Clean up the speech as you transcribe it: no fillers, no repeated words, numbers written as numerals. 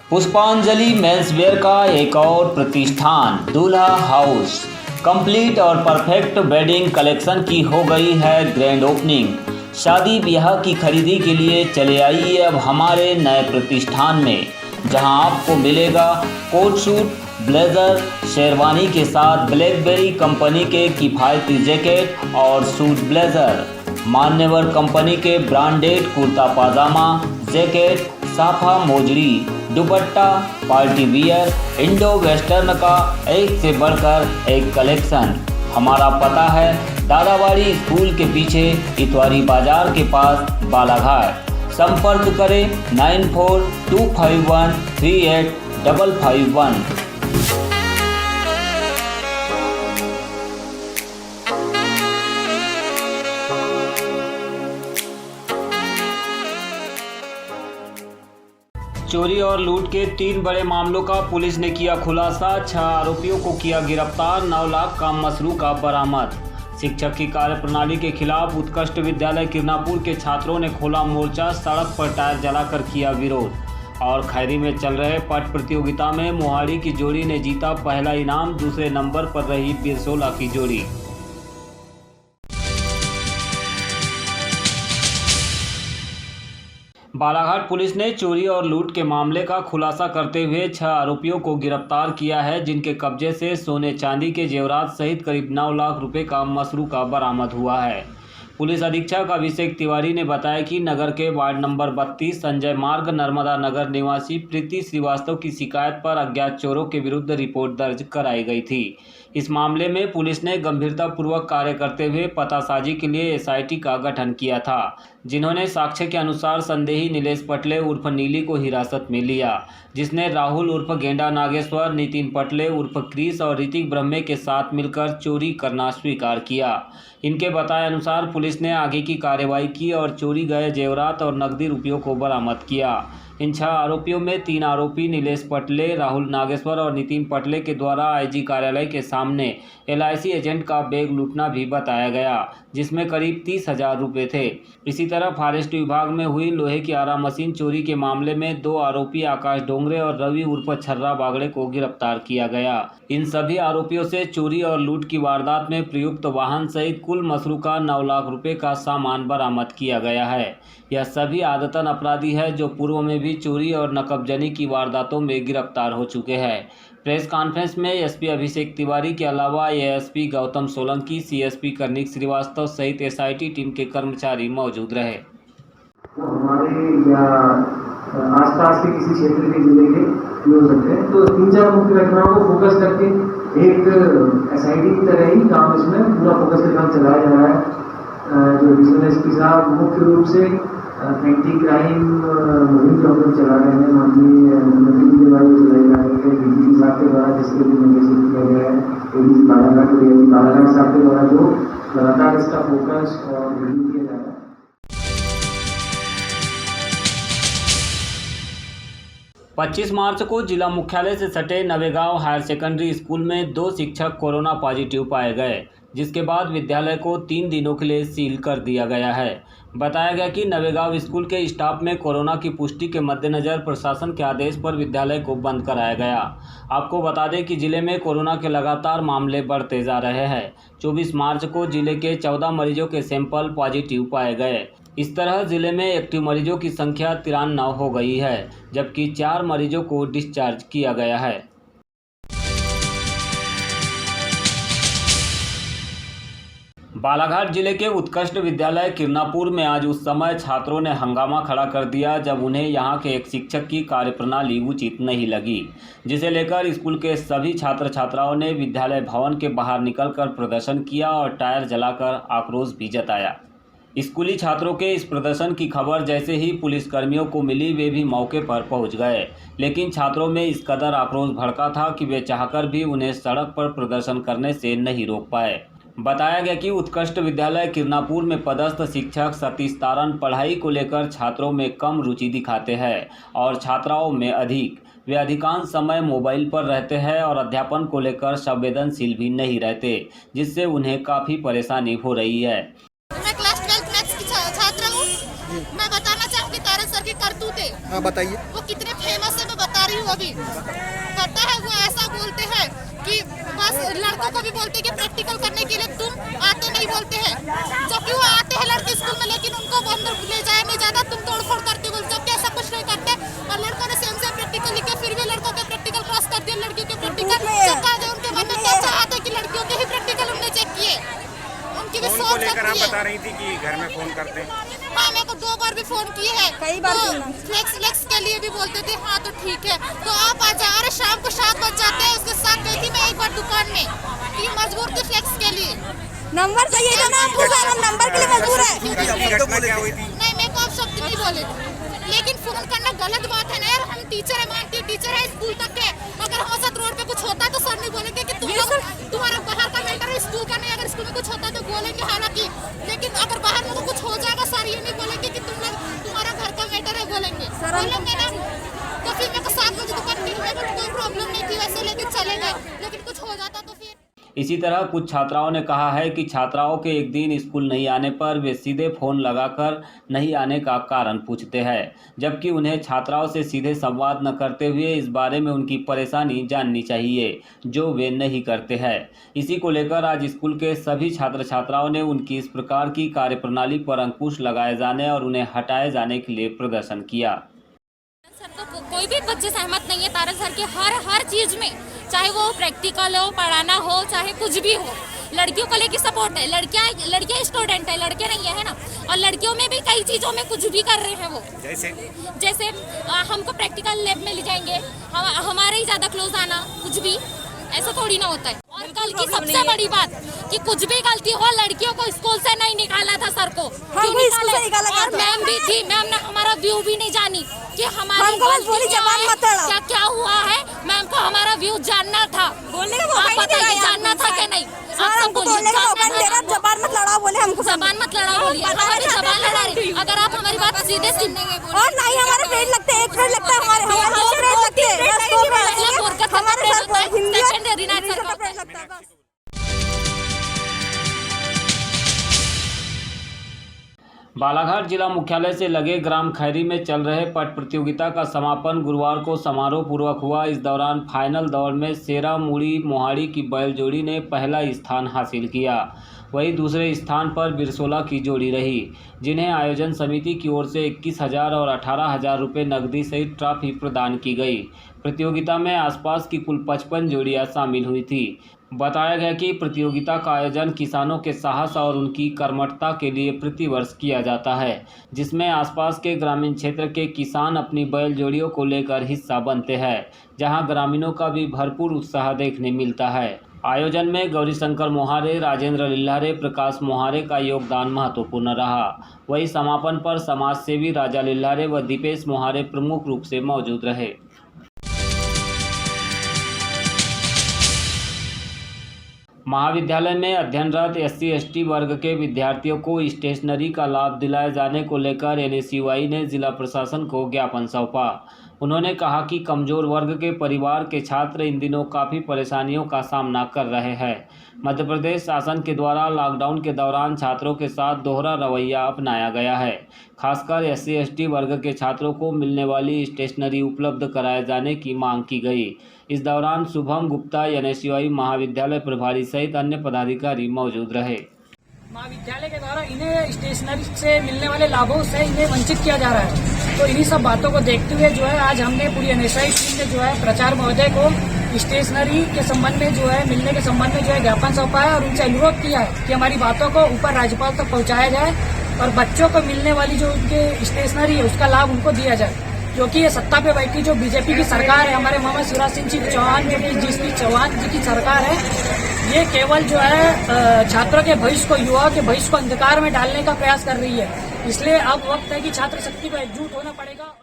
पुष्पांजलि मेंसवेयर का एक और प्रतिष्ठान दूल्हा हाउस कंप्लीट और परफेक्ट वेडिंग कलेक्शन की हो गई है ग्रैंड ओपनिंग। शादी ब्याह की खरीदी के लिए चले आइए अब हमारे नए प्रतिष्ठान में, जहां आपको मिलेगा कोट सूट, ब्लेजर, शेरवानी के साथ ब्लैकबेरी कंपनी के किफ़ायती जैकेट और सूट ब्लेजर, मान्यवर कंपनी के ब्रांडेड कुर्ता पाजामा, जैकेट, साफा मोजड़ी, dupatta, party wear, Indo western का एक से बढ़कर एक कलेक्शन। हमारा पता है दादाबाड़ी स्कूल के पीछे इतवारी बाजार के पास बालाघाट। संपर्क करें 9425138551। चोरी और लूट के 3 बड़े मामलों का पुलिस ने किया खुलासा। 6 आरोपियों को किया गिरफ्तार। 9 लाख का मसरूका बरामद। शिक्षक की कार्यप्रणाली के खिलाफ उत्कृष्ट विद्यालय किरनापुर के छात्रों ने खोला मोर्चा। सड़क पर टायर जलाकर किया विरोध। और खैरी में चल रहे पट प्रतियोगिता में मोहाड़ी की जोड़ी ने जीता पहला इनाम। दूसरे नंबर पर रही बिरसोला की जोड़ी। बालाघाट पुलिस ने चोरी और लूट के मामले का खुलासा करते हुए 6 आरोपियों को गिरफ्तार किया है, जिनके कब्जे से सोने चांदी के जेवरात सहित करीब 9 लाख रुपए का मसरूका बरामद हुआ है। पुलिस अधीक्षक अभिषेक तिवारी ने बताया कि नगर के वार्ड नंबर 32 संजय मार्ग नर्मदा नगर निवासी प्रीति श्रीवास्तव की शिकायत पर अज्ञात चोरों के विरुद्ध रिपोर्ट दर्ज कराई गई थी। इस मामले में पुलिस ने गंभीरतापूर्वक कार्य करते हुए पतासाजी के लिए एसआईटी का गठन किया था, जिन्होंने साक्ष्य के अनुसार संदेही नीलेश पटले उर्फ नीली को हिरासत में लिया, जिसने राहुल उर्फ गेंडा नागेश्वर, नितिन पटले उर्फ क्रिस और ऋतिक ब्रह्मे के साथ मिलकर चोरी करना स्वीकार किया। इनके बताए अनुसार पुलिस ने आगे की कार्रवाई की और चोरी गए जेवरात और नकदी रुपयों को बरामद किया। इन 6 आरोपियों में 3 आरोपी नीलेश पटले, राहुल नागेश्वर और नितिन पटले के द्वारा आईजी कार्यालय के सामने एलआईसी एजेंट का बैग लूटना भी बताया गया, जिसमें करीब 30,000 रुपये थे। इसी तरह फॉरेस्ट विभाग में हुई लोहे की आरा मशीन चोरी के मामले में 2 आरोपी आकाश डोंगरे और रवि उर्फ छर्रा बागड़े को गिरफ्तार किया गया। इन सभी आरोपियों से चोरी और लूट की वारदात में प्रयुक्त वाहन सहित कुल मसरूका 9 लाख रुपए का सामान बरामद किया गया है। यह सभी आदतन अपराधी है जो पूर्व में भी चोरी और नकबजनी की वारदातों में गिरफ्तार हो चुके हैं। प्रेस कॉन्फ्रेंस में एसपी अभिषेक तिवारी के अलावा एएसपी गौतम सोलंकी, सीएसपी कर्णिक श्रीवास्तव सहित एसआईटी टीम के कर्मचारी मौजूद रहे। हमारे या आसपास के किसी क्षेत्र के जिले के हो सकते हैं, तो 3-4 मुख्य घटनाओं को फोकस करके एक एसआईटी की तरह ही काम इसमें पूरा फोकस के काम चलाया जा रहा है। जो एडिशनल एसपी साहब मुख्य रूप से एंटी क्राइम मुहिम जो हम लोग चला रहे हैं, माननीय मुख्यमंत्री के द्वारा चलाई जा रही है, डीजीपी साहब के द्वारा जिसके भी निर्देशित किया गया है, एडीसी बालाघाट साहब के द्वारा जो लगातार इसका फोकस और रिव्यू किया जा रहा है। 25 मार्च को जिला मुख्यालय से सटे नवेगांव हायर सेकेंडरी स्कूल में 2 शिक्षक कोरोना पॉजिटिव पाए गए, जिसके बाद विद्यालय को 3 दिनों के लिए सील कर दिया गया है। बताया गया कि नवेगांव स्कूल के स्टाफ में कोरोना की पुष्टि के मद्देनज़र प्रशासन के आदेश पर विद्यालय को बंद कराया गया। आपको बता दें कि जिले में कोरोना के लगातार मामले बढ़ते जा रहे हैं। 24 मार्च को जिले के 14 मरीजों के सैंपल पॉजिटिव पाए गए। इस तरह जिले में एक्टिव मरीजों की संख्या 93 हो गई है, जबकि 4 मरीजों को डिस्चार्ज किया गया है। बालाघाट जिले के उत्कृष्ट विद्यालय किरनापुर में आज उस समय छात्रों ने हंगामा खड़ा कर दिया जब उन्हें यहां के एक शिक्षक की कार्यप्रणाली उचित नहीं लगी, जिसे लेकर स्कूल के सभी छात्र छात्राओं ने विद्यालय भवन के बाहर निकलकर प्रदर्शन किया और टायर जलाकर आक्रोश भी जताया। स्कूली छात्रों के इस प्रदर्शन की खबर जैसे ही पुलिसकर्मियों को मिली, वे भी मौके पर पहुंच गए, लेकिन छात्रों में इस कदर आक्रोश भड़का था कि वे चाहकर भी उन्हें सड़क पर प्रदर्शन करने से नहीं रोक पाए। बताया गया कि उत्कृष्ट विद्यालय किरनापुर में पदस्थ शिक्षक सतीश तारण पढ़ाई को लेकर छात्रों में कम रुचि दिखाते हैं और छात्राओं में अधिक। वे अधिकांश समय मोबाइल पर रहते हैं और अध्यापन को लेकर संवेदनशील भी नहीं रहते, जिससे उन्हें काफ़ी परेशानी हो रही है। मैं क्लास 12 मैथ्स की छात्र हूँ। मैं बताना चाहूँगी तारण सर की करतूतें। हाँ बताइए। वो कितने फेमस है मैं बता रही हूँ वो भी पता है। वो ऐसा बोलते हैं कि बस लड़कों को भी बोलते हैं कि प्रैक्टिकल करने के लिए तुम आते नहीं बोलते हैं, जबकि वो आते हैं लड़के स्कूल में, लेकिन उनको वो अंदर ले जाया नहीं जाता, तुम तोड़फोड़ करते बोलते, जबकि ऐसा कुछ नहीं करते। और लड़कों ने सेम प्रैक्टिकल लिखे, फिर भी लड़कों के प्रैक्टिकल क्रॉस कर दिए, लड़कियों के प्रैक्टिकल चेक कर दिए। उनके मन में क्या चाहते कि लड़कियों के ही प्रैक्टिकल उन्होंने चेक किए, उनकी भी सोच लेकर आप रखी है। बता रही थी कि घर में फोन करते हैं। हाँ, मेरे को 2 बार भी फोन किए हैं, कई बार तो फ्लेक्स के लिए भी बोलते थे हाँ तो ठीक है तो आप आ जाओ। अरे शाम को 7 बज जाते हैं, उसके साथ गई थी मैं एक बार दुकान में, कि मजबूर थी फ्लेक्स के लिए। नंबर चाहिए था ना आपको सर, हम नंबर के लिए मजबूर है। घटना क्या हुई थी? नहीं, मेरे को आप शब्द नहीं बोले, लेकिन फोन करना गलत बात है ना यार। हम टीचर है, मानती टीचर है स्कूल तक के, अगर हमारे साथ रोड पे कुछ होता है तो सर नहीं बोलेंगे कि तुम लोग तुम्हारा बाहर का मैटर है, स्कूल का नहीं। अगर स्कूल में कुछ होता है तो बोलेंगे हालांकि, लेकिन अगर बाहर में तो कुछ हो जाएगा सर ये नहीं बोलेंगे कि तुम लोग तुम्हारा घर का मैटर है, बोलेंगे ना। तो फिर मेरे को 7 बजे दुकान मिल गई, कोई प्रॉब्लम नहीं थी वैसे, लेकिन चले गए। लेकिन कुछ हो जाता तो फिर। इसी तरह कुछ छात्राओं ने कहा है कि छात्राओं के एक दिन स्कूल नहीं आने पर वे सीधे फ़ोन लगाकर नहीं आने का कारण पूछते हैं, जबकि उन्हें छात्राओं से सीधे संवाद न करते हुए इस बारे में उनकी परेशानी जाननी चाहिए, जो वे नहीं करते हैं। इसी को लेकर आज स्कूल के सभी छात्र छात्राओं ने उनकी इस प्रकार की कार्यप्रणाली पर अंकुश लगाए जाने और उन्हें हटाए जाने के लिए प्रदर्शन किया। सर तो कोई भी बच्चे सहमत नहीं है तारक सर के हर चीज में, चाहे वो प्रैक्टिकल हो, पढ़ाना हो, चाहे कुछ भी हो। लड़कियों को लेके सपोर्ट है, लड़कियां स्टूडेंट है, लड़के नहीं है ना। और लड़कियों में भी कई चीजों में कुछ भी कर रहे हैं वो, जैसे हमको प्रैक्टिकल लैब में ले जाएंगे, हमारे ही ज्यादा क्लोज आना, कुछ भी ऐसा थोड़ी ना होता है। और कल की सबसे बड़ी बात कि कुछ भी गलती हो, लड़कियों को स्कूल से नहीं निकाला था सर को, क्यों निकाला? और मैम भी थी, मैम ने हमारा व्यू भी नहीं जानी कि हमारी क्या हुआ है। मैम को हमारा व्यू जानना था, बोलने का आप बताइए जानना था कि नहीं? आप सब बोलिए, जबान मत लड़ाओ बोले हमको, जबान मत लड़ाओ बोलिए, हमारी जबान लड़ा रही। अगर आप हमारी बात सीधे सुनेंगे और नहीं हमारे फ्रेंड लगते हैं, एक फ्रेंड लगता है, हमारे 2 फ्रेंड लगते हैं, हमारे साथ हिंदी का फ्रेंड लगता है बस। बालाघाट जिला मुख्यालय से लगे ग्राम खैरी में चल रहे पट प्रतियोगिता का समापन गुरुवार को समारोह पूर्वक हुआ। इस दौरान फाइनल दौर में सेरा मुड़ी मोहाड़ी की बैल जोड़ी ने पहला स्थान हासिल किया। वहीं दूसरे स्थान पर बिरसोला की जोड़ी रही, जिन्हें आयोजन समिति की ओर से 21,000 और 18,000 रुपये नकदी सहित ट्रॉफी प्रदान की गई। प्रतियोगिता में आसपास की कुल 55 जोड़ियां शामिल हुई थी। बताया गया कि प्रतियोगिता का आयोजन किसानों के साहस और उनकी कर्मठता के लिए प्रतिवर्ष किया जाता है, जिसमें आसपास के ग्रामीण क्षेत्र के किसान अपनी बैल जोड़ियों को लेकर हिस्सा बनते हैं, जहां ग्रामीणों का भी भरपूर उत्साह देखने मिलता है। आयोजन में गौरीशंकर मोहारे, राजेंद्र लिल्हारे, प्रकाश मोहारे का योगदान महत्वपूर्ण रहा। वहीं समापन पर समाज सेवी राजा लिल्हारे व दीपेश मोहारे प्रमुख रूप से मौजूद रहे। महाविद्यालय में अध्ययनरत SC/ST वर्ग के विद्यार्थियों को स्टेशनरी का लाभ दिलाए जाने को लेकर NSUI ने जिला प्रशासन को ज्ञापन सौंपा। उन्होंने कहा कि कमजोर वर्ग के परिवार के छात्र इन दिनों काफ़ी परेशानियों का सामना कर रहे हैं। मध्य प्रदेश शासन के द्वारा लॉकडाउन के दौरान छात्रों के साथ दोहरा रवैया अपनाया गया है। खासकर SC/ST वर्ग के छात्रों को मिलने वाली स्टेशनरी उपलब्ध कराए जाने की मांग की गई। इस दौरान शुभम गुप्ता NSUI महाविद्यालय प्रभारी सहित अन्य पदाधिकारी मौजूद रहे। महाविद्यालय के द्वारा इन्हें स्टेशनरी से मिलने वाले लाभों से इन्हें वंचित किया जा रहा है, तो इन्हीं सब बातों को देखते हुए जो है आज हमने पूरी NSUI टीम ने जो है प्राचार्य महोदय को स्टेशनरी के संबंध में जो है मिलने के संबंध में जो है ज्ञापन सौंपा है और उनसे अनुरोध किया है कि हमारी बातों को ऊपर राज्यपाल तक पहुँचाया जाए और बच्चों को मिलने वाली जो उनके स्टेशनरी है उसका लाभ उनको दिया जाए। क्योंकि ये सत्ता पे बैठी जो बीजेपी की सरकार है, हमारे मोहम्मद शिवराज सिंह जी चौहान जो कि जिसकी चौहान जी की सरकार है, ये केवल जो है छात्रों के भविष्य को, युवाओं के भविष्य को अंधकार में डालने का प्रयास कर रही है। इसलिए अब वक्त है कि छात्र शक्ति को एकजुट होना पड़ेगा।